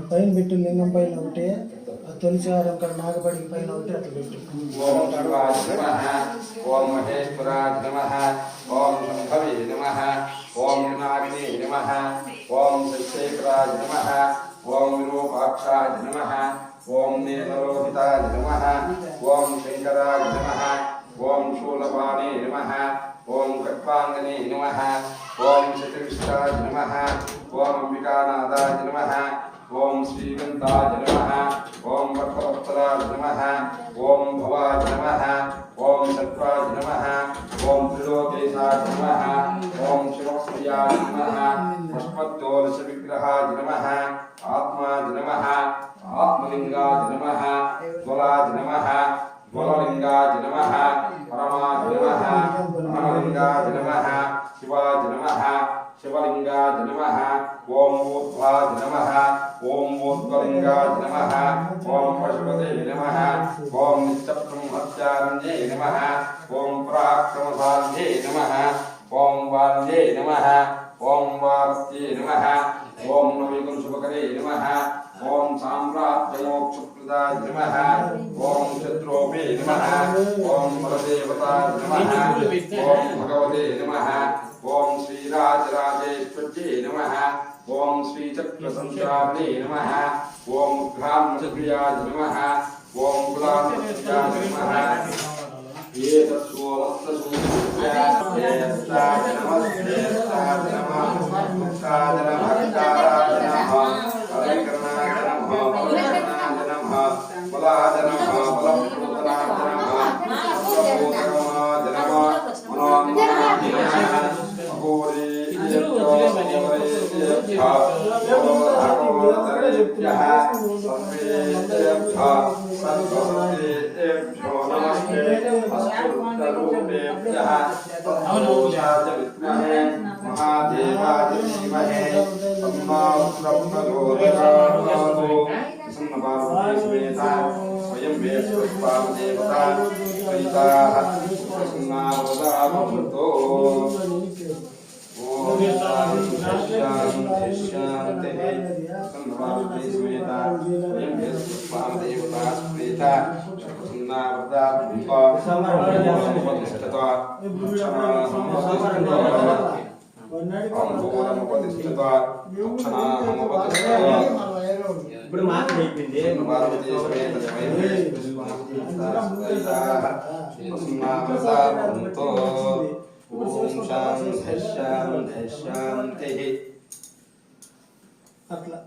పైన పెట్టు లింగం పైన ఒకటి తులసిహారం నాగపడికి పైన ఒకటి అట్లా పెట్టు. ఓం శివాయ నమః ఓం మహేశ్వరాయ నమః ఓం శంభవే నమః ఓం వినాయకే నమః ఓం శేఖరాయ నమః ఓం విరూపాక్షాయ నమః ఓం నీలలోహితాయ నమః ఓం శంకరాయ నమః ఓం శూలపాణే నమః ఓం కట్వాంగనే నమః ఓం శతవిష్టాయ నమః ఓం అంబికానాథాయ నమః ఓం శ్రీకంఠాయ నమః ఓం భక్తవత్సలాయ నమః ఓం భవాయ నమః ఓం సత్వాయ నమః ఓం త్రిలోకేశాయ నమః ఓం శివప్రియాయ నమః పుష్పద్యోలశ విగ్రహాయ నమః ఆత్మాయ నమః ఆత్మలింగాయ నమః జ్వలాయ నమః జ్వలలింగాయ నమః పరమాయ నమః పరమలింగాయ నమః శివాయ నమః శివలింగాయ నమః ఓం ఊర్ధ్వాయ నమః ఓం ఊర్ధ్వలింగాయ నమః ఓం పశుపతే నమః ఓం నిత్యబ్రహ్మచారిణ్యే నమః ఓం పరాక్రమశాలినే నమః ఓం వాల్యే నమః ఓం వారత్యే నమః ఓం నవీకం శుభకరే నమః ఓం సామ్రాజ్యమోక్షప్రదాయ నమః ఓం శత్రోపే నమః ఓం బలదేవతాయ నమః ఓం భగవతే నమః ఓం శ్రీరాజరాజేశ్వర్యే నమః ఓం శ్రీచక్రసంచారిణే నమః ఓం ఉద్ఘానప్రియాయ నమః ఓం గులామప్రియాయ నమః ఏతస్సోలస్తసూర్యాయ నమస్తే నమః భక్తాయ నమః అలంకరణాయ నమః బలకరణాయ నమః బలాయ నమః బలప్రదనాయ నమః బలభూతకమాయ నమః మనోన్మాయ నమః అఘోరే ఇప్పుడు మాత్రం అయిపోయింది. అట్లా